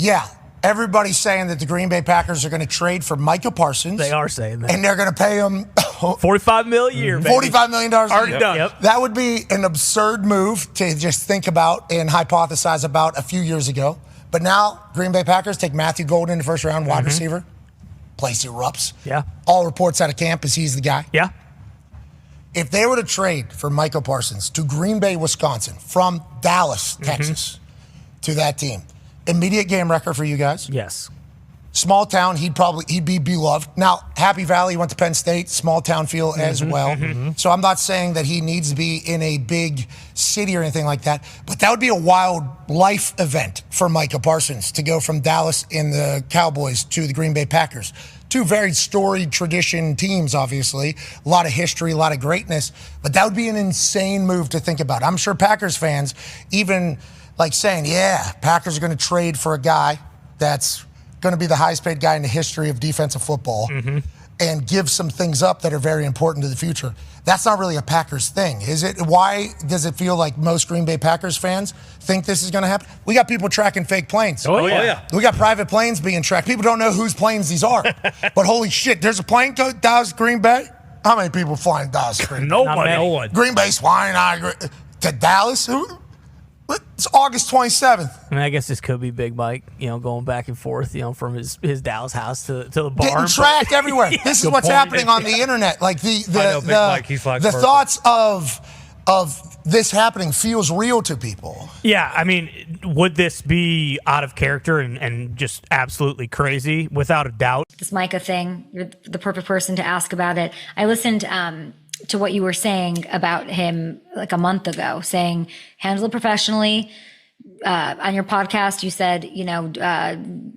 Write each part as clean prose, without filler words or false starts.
Yeah. Everybody's saying that the Green Bay Packers are going to trade for Micah Parsons. They are saying that. And they're going to pay him $45 million a year, baby. $45 million a year. Already done. Yep. That would be an absurd move to just think about and hypothesize about a few years ago. But now, Green Bay Packers take Matthew Golden in the first round, wide receiver. Place erupts. Yeah. All reports out of camp is he's the guy. Yeah. If they were to trade for Micah Parsons to Green Bay, Wisconsin, from Dallas, Texas, to that team, immediate game record for you guys. Yes. Small town, he'd be beloved. Now, Happy Valley went to Penn State, small town feel as well. So I'm not saying that he needs to be in a big city or anything like that, but that would be a wild life event for Micah Parsons to go from Dallas and the Cowboys to the Green Bay Packers. Two very storied tradition teams, obviously. A lot of history, a lot of greatness, but that would be an insane move to think about. I'm sure Packers fans even like saying, yeah, Packers are going to trade for a guy that's going to be the highest paid guy in the history of defensive football and give some things up that are very important to the future. That's not really a Packers thing, is it? Why does it feel like most Green Bay Packers fans think this is going to happen? We got people tracking fake planes. Oh, yeah. We got private planes being tracked. People don't know whose planes these are. But holy shit, there's a plane to Dallas, Green Bay? How many people flying Dallas, Green Bay? Nobody. No one. Green Bay's flying to Dallas? It's August 27th. I mean, I guess this could be Big Mike, going back and forth, from his Dallas house to the barn. Getting tracked everywhere. This is what's happening on the internet. Like the thoughts of this happening feels real to people. Yeah, I mean, would this be out of character and just absolutely crazy? Without a doubt. This Micah thing, you're the perfect person to ask about it. I listened to what you were saying about him like a month ago, saying handle it professionally. On your podcast, you said,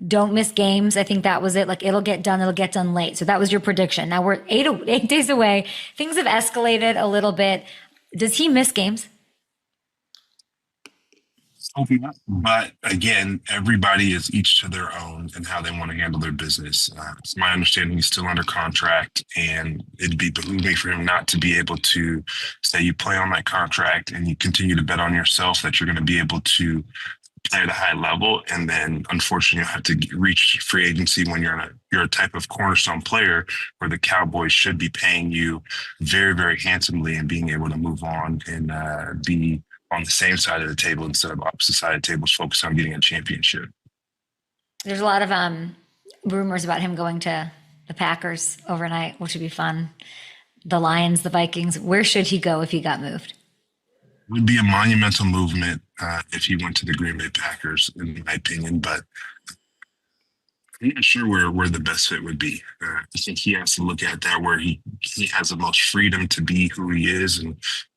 don't miss games. I think that was it. Like, it'll get done late. So that was your prediction. Now we're 8 days away. Things have escalated a little bit. Does he miss games? But again, everybody is each to their own and how they want to handle their business. It's my understanding he's still under contract, and it'd be behooving for him not to be able to say you play on that contract and you continue to bet on yourself that you're going to be able to play at a high level, and then unfortunately you'll have to reach free agency when you're a type of cornerstone player where the Cowboys should be paying you very, very handsomely and being able to move on and be on the same side of the table instead of opposite side of the tables, focused on getting a championship. There's a lot of rumors about him going to the Packers overnight, which would be fun. The Lions, the Vikings. Where should he go if he got moved? It would be a monumental movement if he went to the Green Bay Packers, in my opinion, but I'm not sure where the best fit would be. I think he has to look at that where he has the most freedom to be who he is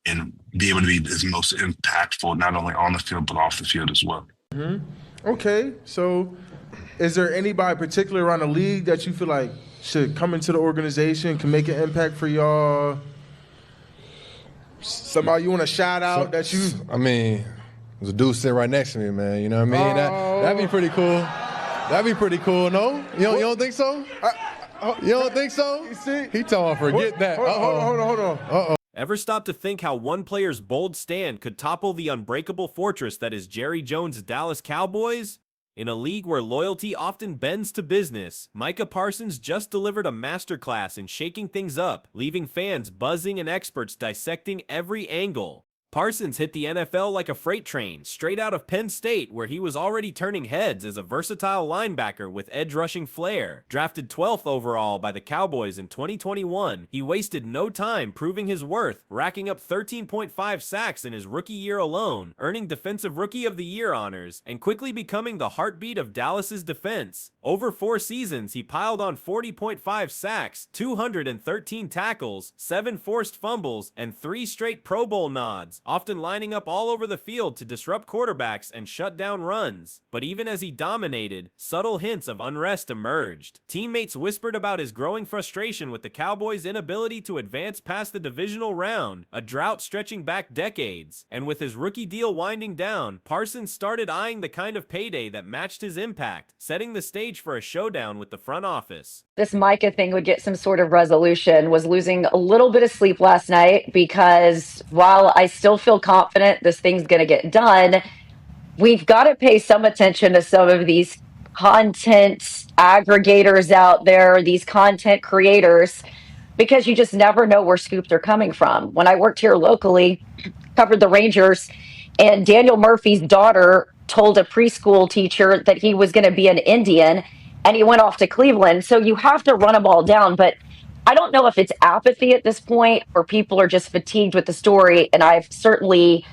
and be able to be his most impactful, not only on the field, but off the field as well. Okay, so is there anybody particular around the league that you feel like should come into the organization, can make an impact for y'all? Somebody you want to shout out that you... I mean, there's a dude sitting right next to me, man. You know what I mean? That'd be pretty cool. That'd be pretty cool, no? You don't think so? You don't think so? You see? He told me, forget that. Hold on. Ever stop to think how one player's bold stand could topple the unbreakable fortress that is Jerry Jones' Dallas Cowboys? In a league where loyalty often bends to business, Micah Parsons just delivered a masterclass in shaking things up, leaving fans buzzing and experts dissecting every angle. Parsons hit the NFL like a freight train, straight out of Penn State, where he was already turning heads as a versatile linebacker with edge-rushing flair. Drafted 12th overall by the Cowboys in 2021, he wasted no time proving his worth, racking up 13.5 sacks in his rookie year alone, earning Defensive Rookie of the Year honors, and quickly becoming the heartbeat of Dallas's defense. Over 4 seasons, he piled on 40.5 sacks, 213 tackles, 7 forced fumbles, and 3 straight Pro Bowl nods, often lining up all over the field to disrupt quarterbacks and shut down runs. But even as he dominated, subtle hints of unrest emerged. Teammates whispered about his growing frustration with the Cowboys' inability to advance past the divisional round, a drought stretching back decades. And with his rookie deal winding down, Parsons started eyeing the kind of payday that matched his impact, setting the stage for a showdown with the front office. This Micah thing would get some sort of resolution. Was losing a little bit of sleep last night because while I still feel confident this thing's going to get done, we've got to pay some attention to some of these content aggregators out there, these content creators, because you just never know where scoops are coming from. When I worked here locally, covered the Rangers, and Daniel Murphy's daughter told a preschool teacher that he was going to be an Indian, and he went off to Cleveland. So you have to run them all down. But I don't know if it's apathy at this point or people are just fatigued with the story. And I've certainly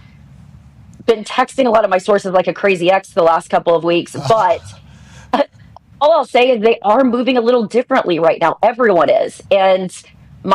been texting a lot of my sources like a crazy ex the last couple of weeks. But all I'll say is they are moving a little differently right now. Everyone is. And and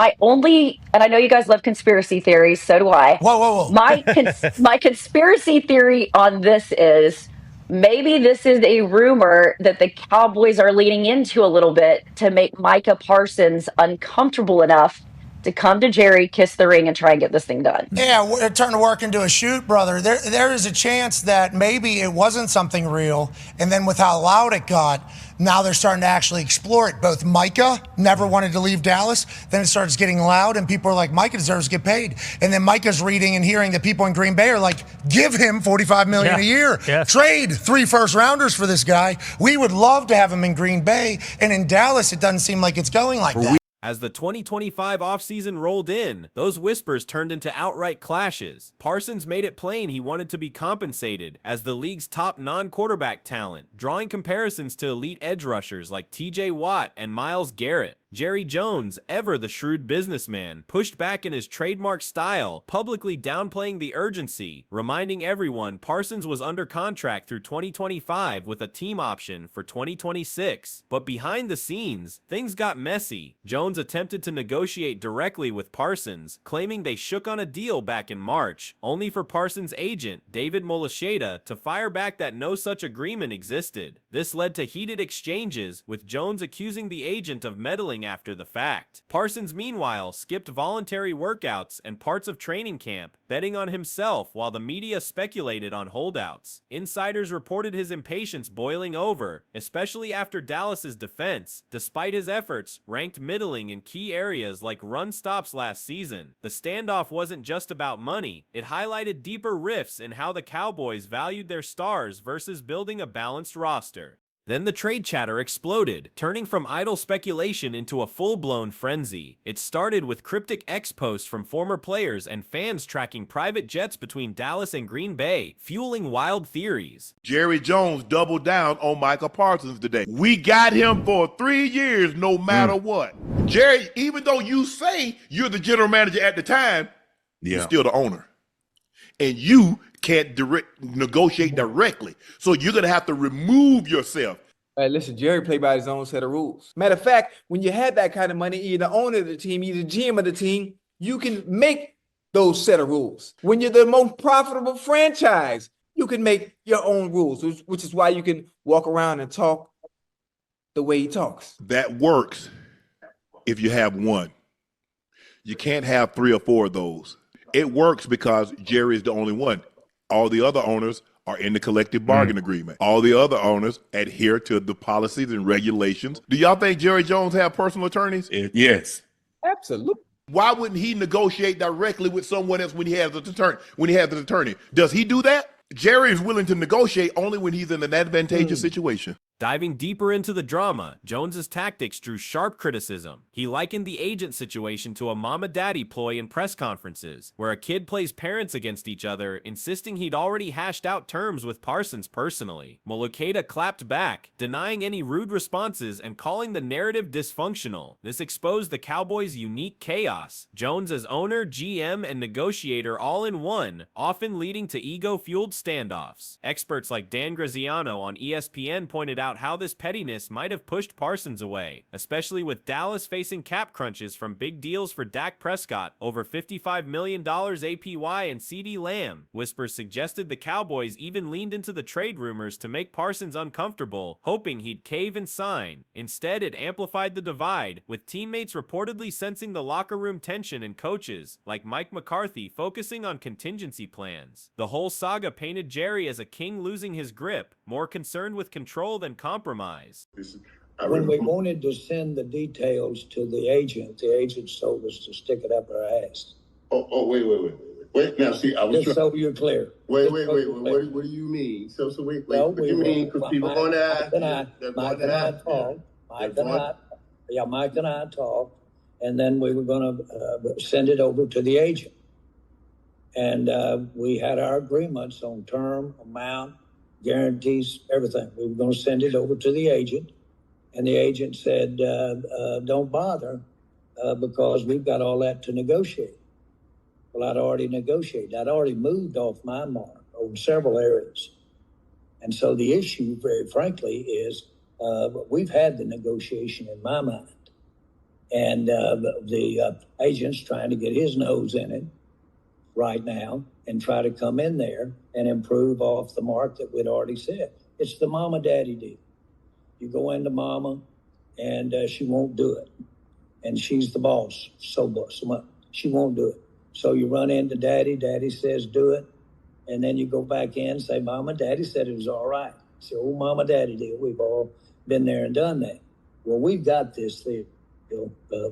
I know you guys love conspiracy theories, so do I. Whoa. My conspiracy theory on this is maybe this is a rumor that the Cowboys are leaning into a little bit to make Micah Parsons uncomfortable enough to come to Jerry, kiss the ring, and try and get this thing done. Yeah, turn the work into a shoot, brother. There is a chance that maybe it wasn't something real, and then with how loud it got, now they're starting to actually explore it. Both Micah never wanted to leave Dallas, then it starts getting loud, and people are like, Micah deserves to get paid. And then Micah's reading and hearing that people in Green Bay are like, give him $45 million a year. Yes. Trade 3 first-rounders for this guy. We would love to have him in Green Bay, and in Dallas, it doesn't seem like it's going like that. As the 2025 offseason rolled in, those whispers turned into outright clashes. Parsons made it plain he wanted to be compensated as the league's top non-quarterback talent, drawing comparisons to elite edge rushers like TJ Watt and Myles Garrett. Jerry Jones, ever the shrewd businessman, pushed back in his trademark style, publicly downplaying the urgency, reminding everyone Parsons was under contract through 2025 with a team option for 2026. But behind the scenes, things got messy. Jones attempted to negotiate directly with Parsons, claiming they shook on a deal back in March, only for Parsons' agent, David Molisheda, to fire back that no such agreement existed. This led to heated exchanges, with Jones accusing the agent of meddling after the fact. Parsons, meanwhile, skipped voluntary workouts and parts of training camp, betting on himself while the media speculated on holdouts. Insiders reported his impatience boiling over, especially after Dallas's defense, despite his efforts, ranked middling in key areas like run stops last season. The standoff wasn't just about money, it highlighted deeper rifts in how the Cowboys valued their stars versus building a balanced roster. Then the trade chatter exploded, turning from idle speculation into a full-blown frenzy. It started with cryptic X-posts from former players and fans tracking private jets between Dallas and Green Bay, fueling wild theories. Jerry Jones doubled down on Micah Parsons today. We got him for 3 years no matter what. Jerry, even though you say you're the general manager at the time, you're still the owner. And you can't negotiate directly. So you're going to have to remove yourself. Hey, listen, Jerry played by his own set of rules. Matter of fact, when you have that kind of money, you're the owner of the team, you're the GM of the team, you can make those set of rules. When you're the most profitable franchise, you can make your own rules, which is why you can walk around and talk the way he talks. That works if you have one. You can't have 3 or 4 of those. It works because Jerry is the only one. All the other owners are in the collective bargain agreement. All the other owners adhere to the policies and regulations. Do y'all think Jerry Jones have personal attorneys? Yes. Absolutely. Why wouldn't he negotiate directly with someone else when he has an attorney? Does he do that? Jerry is willing to negotiate only when he's in an advantageous situation. Diving deeper into the drama, Jones's tactics drew sharp criticism. He likened the agent situation to a mama-daddy ploy in press conferences, where a kid plays parents against each other, insisting he'd already hashed out terms with Parsons personally. Molisheda clapped back, denying any rude responses and calling the narrative dysfunctional. This exposed the Cowboys' unique chaos. Jones as owner, GM, and negotiator all in one, often leading to ego-fueled standoffs. Experts like Dan Graziano on ESPN pointed out how this pettiness might have pushed Parsons away, especially with Dallas facing cap crunches from big deals for Dak Prescott, over $55 million APY and CeeDee Lamb. Whispers suggested the Cowboys even leaned into the trade rumors to make Parsons uncomfortable, hoping he'd cave and sign. Instead, it amplified the divide, with teammates reportedly sensing the locker room tension and coaches, like Mike McCarthy, focusing on contingency plans. The whole saga painted Jerry as a king losing his grip, more concerned with control than compromise. When we wanted to send the details to the agent told us to stick it up our ass. Wait. Wait, now see, I was just so you're clear. Wait. What do you mean? So wait. What do you mean? Because people going to ask. Mike and I talked. Mike and I talked, and then we were going to send it over to the agent. And we had our agreements on term, amount, guarantees, everything. We were going to send it over to the agent, and the agent said, "Don't bother, because we've got all that to negotiate." Well, I'd already negotiated. I'd already moved off my mark over several areas. And so the issue, very frankly, is we've had the negotiation in my mind. And the agent's trying to get his nose in it right now and try to come in there and improve off the mark that we'd already said. It's the mama-daddy deal. You go into mama, and she won't do it. And she's the boss, so much. She won't do it. So you run into daddy, daddy says do it, and then you go back in and say, mama, daddy said it was all right. It's the old mama, daddy deal. We've all been there and done that. Well, we've got this thing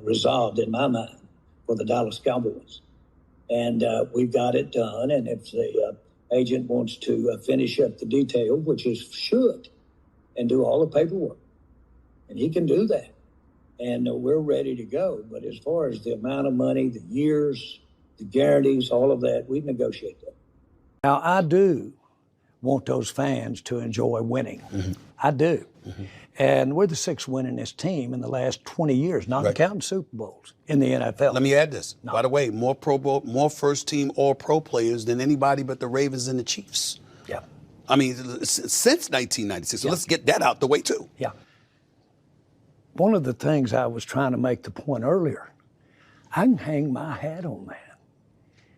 resolved in my mind for the Dallas Cowboys. And we've got it done, and if the agent wants to finish up the detail, which is should, and do all the paperwork, and he can do that. And we're ready to go. But as far as the amount of money, the years, the guarantees, all of that, we negotiate that. Now, I do want those fans to enjoy winning. Mm-hmm. I do. Mm-hmm. And we're the sixth winningest team in the last 20 years, not counting Super Bowls in the NFL. Let me add this. No. By the way, more Pro Bowl, more first-team All-Pro players than anybody but the Ravens and the Chiefs. Yeah. I mean, since 1996. So let's get that out the way, too. Yeah. One of the things I was trying to make the point earlier, I can hang my hat on that.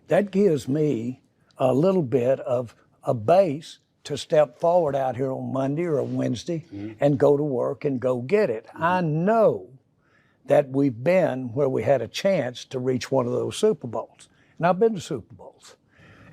That gives me a little bit of a base to step forward out here on Monday or Wednesday and go to work and go get it. I know that we've been where we had a chance to reach one of those Super Bowls. And I've been to Super Bowls.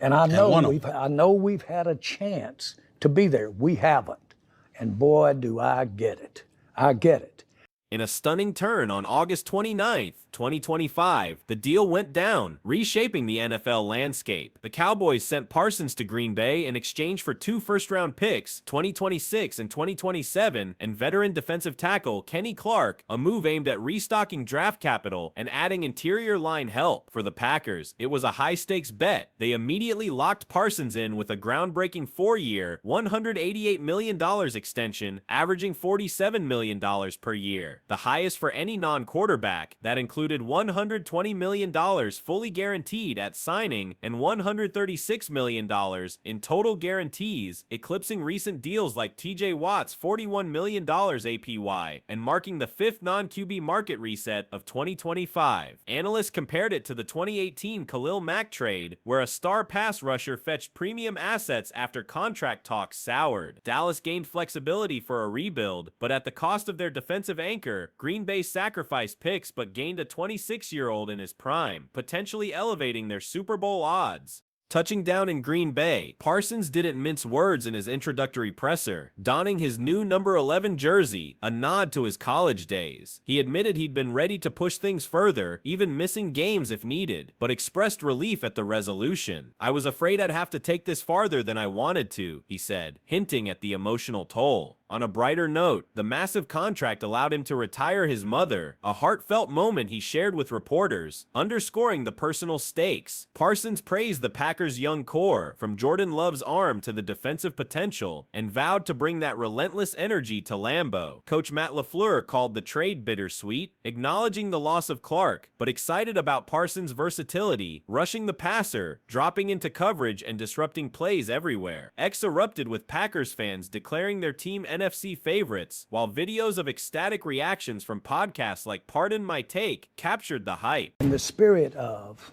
And I know we've had a chance to be there. We haven't. And boy, do I get it. I get it. In a stunning turn on August 29th, 2025, the deal went down, reshaping the NFL landscape. The Cowboys sent Parsons to Green Bay in exchange for 2 first-round picks, 2026 and 2027, and veteran defensive tackle Kenny Clark, a move aimed at restocking draft capital and adding interior line help. For the Packers, it was a high-stakes bet. They immediately locked Parsons in with a groundbreaking 4-year, $188 million extension, averaging $47 million per year, the highest for any non-quarterback. That included $120 million fully guaranteed at signing and $136 million in total guarantees, eclipsing recent deals like TJ Watt's $41 million APY and marking the 5th non-QB market reset of 2025. Analysts compared it to the 2018 Khalil Mack trade, where a star pass rusher fetched premium assets after contract talks soured. Dallas gained flexibility for a rebuild, but at the cost of their defensive anchor, Green Bay sacrificed picks but gained a 26-year-old in his prime, potentially elevating their Super Bowl odds. Touching down in Green Bay, Parsons didn't mince words in his introductory presser, donning his new number 11 jersey, a nod to his college days. He admitted he'd been ready to push things further, even missing games if needed, but expressed relief at the resolution. "I was afraid I'd have to take this farther than I wanted to," he said, hinting at the emotional toll. On a brighter note, the massive contract allowed him to retire his mother, a heartfelt moment he shared with reporters, underscoring the personal stakes. Parsons praised the Packers' young core, from Jordan Love's arm to the defensive potential, and vowed to bring that relentless energy to Lambeau. Coach Matt LaFleur called the trade bittersweet, acknowledging the loss of Clark, but excited about Parsons' versatility, rushing the passer, dropping into coverage, and disrupting plays everywhere. X erupted with Packers fans declaring their team NFC favorites, while videos of ecstatic reactions from podcasts like Pardon My Take captured the hype. In the spirit of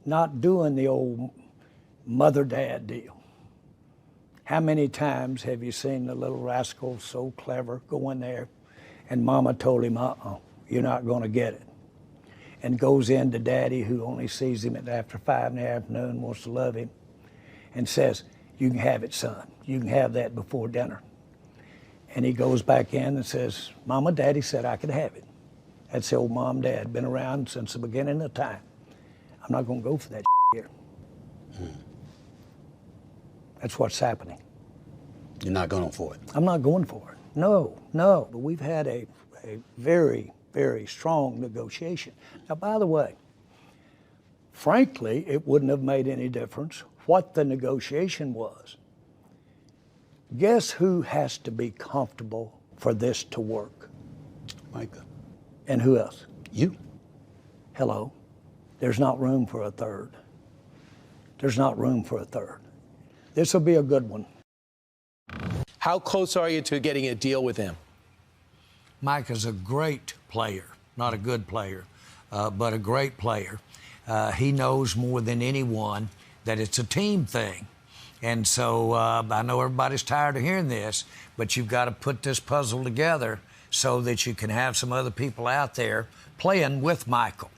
not doing the old mother-dad deal, how many times have you seen the little rascal so clever go in there and mama told him, you're not going to get it, and goes into daddy, who only sees him after 5 in the afternoon, wants to love him, and says, you can have it, son. You can have that before dinner. And he goes back in and says, Mama, Daddy said I could have it. That's the old mom, dad, been around since the beginning of time. I'm not going to go for that here. That's what's happening. You're not going for it. I'm not going for it. No. But we've had a very, very strong negotiation. Now, by the way, frankly, it wouldn't have made any difference what the negotiation was. Guess who has to be comfortable for this to work? Micah. And who else? You. Hello. There's not room for a third. There's not room for a third. This will be a good one. How close are you to getting a deal with him? Mike is a great player, not a good player, but a great player. He knows more than anyone that it's a team thing. And so I know everybody's tired of hearing this, but you've got to put this puzzle together so that you can have some other people out there playing with Michael.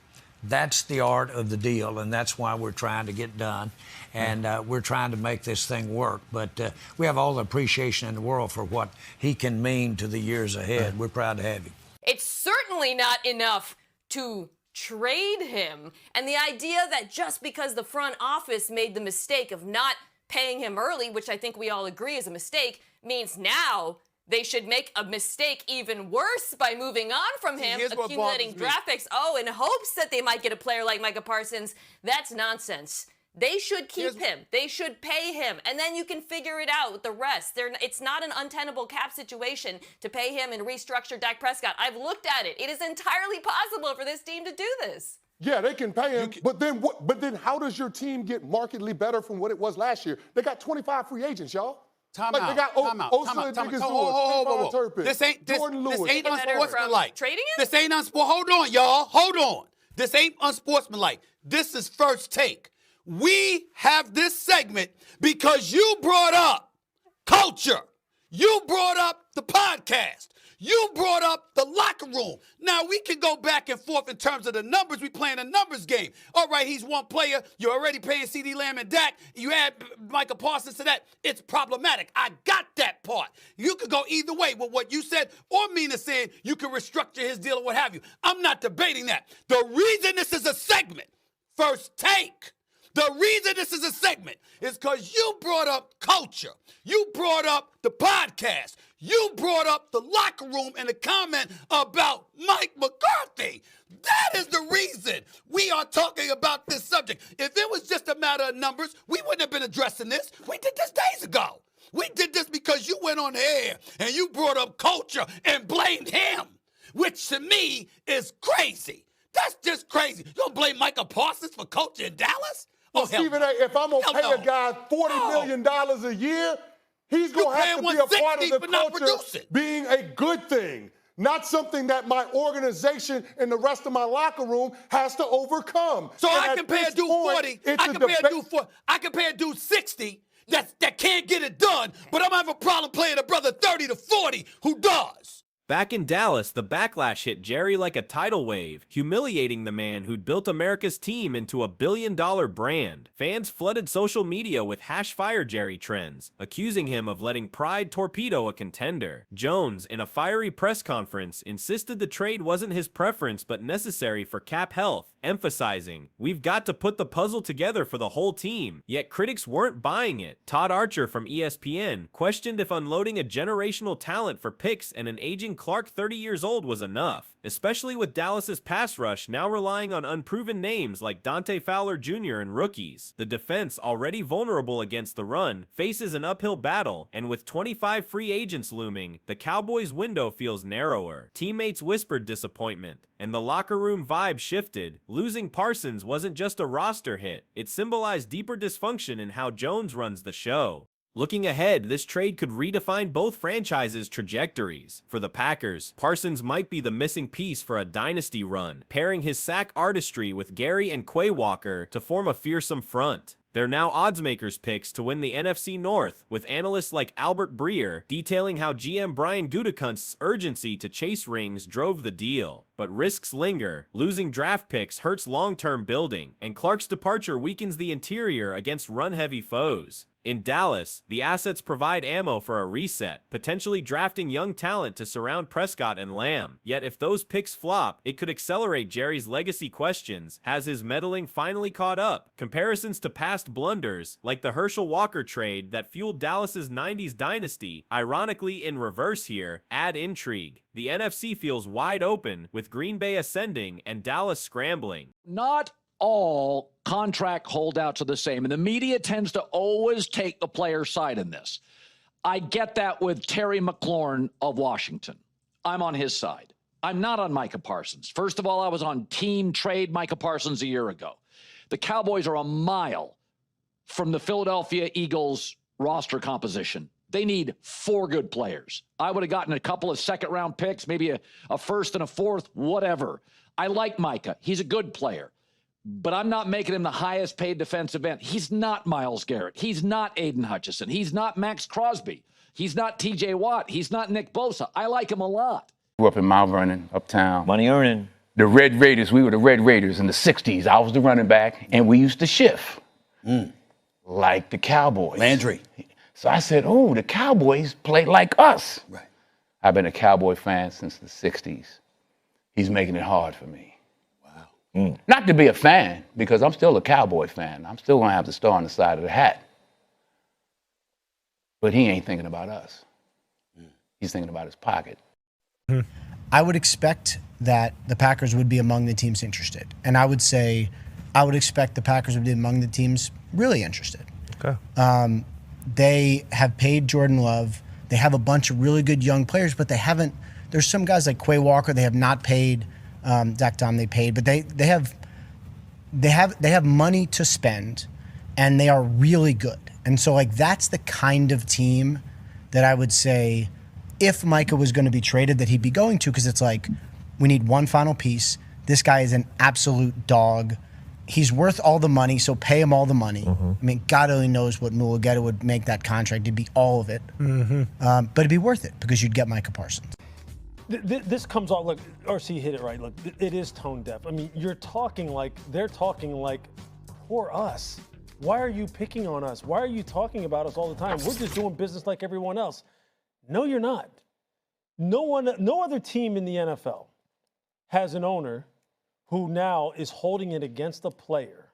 That's the art of the deal, and that's why we're trying to get done. And we're trying to make this thing work. But we have all the appreciation in the world for what he can mean to the years ahead. We're proud to have him. It's certainly not enough to trade him. And the idea that just because the front office made the mistake of not paying him early, which I think we all agree is a mistake, means now they should make a mistake even worse by moving on from him, accumulating draft picks, in hopes that they might get a player like Micah Parsons. That's nonsense. They should keep him. They should pay him. And then you can figure it out with the rest. It's not an untenable cap situation to pay him and restructure Dak Prescott. I've looked at it. It is entirely possible for this team to do this. Yeah, they can pay him, but then what? But then how does your team get markedly better from what it was last year? They got 25 free agents, y'all. Time out. This ain't unsportsmanlike. Trading him? This ain't unsportsmanlike. Hold on, y'all. Hold on. This ain't unsportsmanlike. This is First Take. We have this segment because you brought up culture. You brought up the podcast. You brought up the locker room. Now, we can go back and forth in terms of the numbers. We playing a numbers game. All right, he's one player. You're already paying CeeDee Lamb and Dak. You add Micah Parsons to that. It's problematic. I got that part. You could go either way with what you said or Mina saying you can restructure his deal or what have you. I'm not debating that. The reason this is a segment, First Take, the reason this is a segment is because you brought up culture. You brought up the podcast. You brought up the locker room and the comment about Mike McCarthy. That is the reason we are talking about this subject. If it was just a matter of numbers, we wouldn't have been addressing this. We did this days ago. We did this because you went on the air and you brought up culture and blamed him, which to me is crazy. That's just crazy. You don't blame Micah Parsons for culture in Dallas? Well, Stephen A., if I'm going to pay a guy $40 million a year, he's going to have to be a part of the culture being a good thing, not something that my organization and the rest of my locker room has to overcome. So I compare a dude 40, I compare a dude 60 that can't get it done, but I'm going to have a problem playing a brother 30 to 40 who does. Back in Dallas, the backlash hit Jerry like a tidal wave, humiliating the man who'd built America's team into a billion-dollar brand. Fans flooded social media with #FireJerry trends, accusing him of letting pride torpedo a contender. Jones, in a fiery press conference, insisted the trade wasn't his preference but necessary for cap health, emphasizing, "We've got to put the puzzle together for the whole team." Yet critics weren't buying it. Todd Archer from ESPN questioned if unloading a generational talent for picks and an aging Clark 30 years old was enough, especially with Dallas's pass rush now relying on unproven names like Dante Fowler Jr. and rookies. The defense, already vulnerable against the run, faces an uphill battle, and with 25 free agents looming, the Cowboys' window feels narrower. Teammates whispered disappointment, and the locker room vibe shifted. Losing Parsons wasn't just a roster hit, it symbolized deeper dysfunction in how Jones runs the show. Looking ahead, this trade could redefine both franchises' trajectories. For the Packers, Parsons might be the missing piece for a dynasty run, pairing his sack artistry with Gary and Quay Walker to form a fearsome front. They're now oddsmakers picks to win the NFC North, with analysts like Albert Breer detailing how GM Brian Gutekunst's urgency to chase rings drove the deal. But risks linger. Losing draft picks hurts long-term building, and Clark's departure weakens the interior against run-heavy foes. In Dallas, the assets provide ammo for a reset, potentially drafting young talent to surround Prescott and Lamb. Yet if those picks flop, it could accelerate Jerry's legacy questions. Has his meddling finally caught up? Comparisons to past past blunders, like the Herschel Walker trade that fueled Dallas's 90s dynasty, ironically in reverse here, add intrigue. The NFC feels wide open, with Green Bay ascending and Dallas scrambling. Not all contract holdouts are the same, and the media tends to always take the player side in this. I get that with Terry McLaurin of Washington. I'm on his side. I'm not on Micah Parsons. First of all, I was on team trade Micah Parsons a year ago. The Cowboys are a mile from the Philadelphia Eagles roster composition. They need 4 good players. I would have gotten a couple of second-round picks, maybe a first and a fourth, whatever. I like Micah. He's a good player. But I'm not making him the highest-paid defensive end. He's not Myles Garrett. He's not Aiden Hutchinson. He's not Max Crosby. He's not T.J. Watt. He's not Nick Bosa. I like him a lot. Grew up in Mount Vernon, uptown. Money earning. The Red Raiders, we were the Red Raiders in the 60s. I was the running back, and we used to shift like the Cowboys. Landry. So I said, oh, the Cowboys play like us. Right. I've been a Cowboy fan since the 60s. He's making it hard for me. Wow. Not to be a fan, because I'm still a Cowboy fan. I'm still going to have the star on the side of the hat. But he ain't thinking about us. He's thinking about his pocket. I would expect that the Packers would be among the teams interested. And I would say I would expect the Packers would be among the teams really interested. Okay. They have paid Jordan Love. They have a bunch of really good young players, but they haven't. There's some guys like Quay Walker they have not paid. Zach Tom they paid, but they have money to spend, and they are really good. And so like that's the kind of team that I would say if Micah was going to be traded that he'd be going to, because it's like we need one final piece. This guy is an absolute dog. He's worth all the money, so pay him all the money. I mean, God only knows what Mulugeta would make that contract. It'd be all of it. But it'd be worth it because you'd get Micah Parsons. This comes off, look, RC hit it right. Look, it is tone deaf. I mean, they're talking like, poor us. Why are you picking on us? Why are you talking about us all the time? We're just doing business like everyone else. No, you're not. No other team in the NFL has an owner who now is holding it against the player.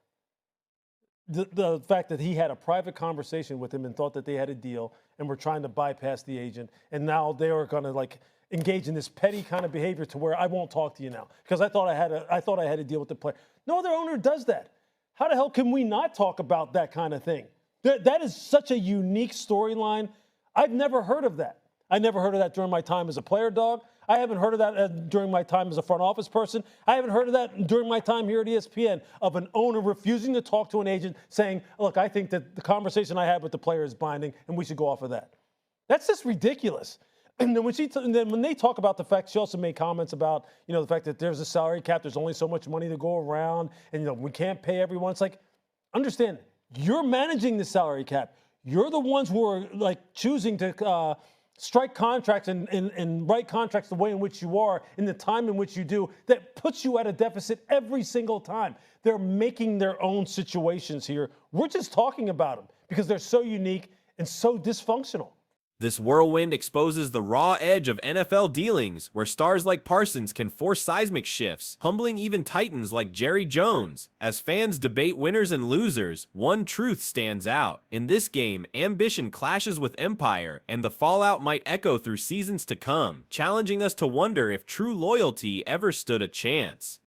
The fact that he had a private conversation with him and thought that they had a deal and were trying to bypass the agent, and now they are going to like engage in this petty kind of behavior to where I won't talk to you now because I thought I had a deal with the player. No other owner does that. How the hell can we not talk about that kind of thing? That is such a unique storyline. I've never heard of that. I never heard of that during my time as a player dog. I haven't heard of that during my time as a front office person. I haven't heard of that during my time here at ESPN of an owner refusing to talk to an agent saying, look, I think that the conversation I had with the player is binding and we should go off of that. That's just ridiculous. And then when they talk about the fact, she also made comments about, the fact that there's a salary cap, there's only so much money to go around, and we can't pay everyone. It's like, understand, you're managing the salary cap. You're the ones who are like choosing to strike contracts and write contracts the way in which you are, in the time in which you do, that puts you at a deficit every single time. They're making their own situations here. We're just talking about them because they're so unique and so dysfunctional. This whirlwind exposes the raw edge of NFL dealings, where stars like Parsons can force seismic shifts, humbling even titans like Jerry Jones. As fans debate winners and losers, one truth stands out. In this game, ambition clashes with empire, and the fallout might echo through seasons to come, challenging us to wonder if true loyalty ever stood a chance.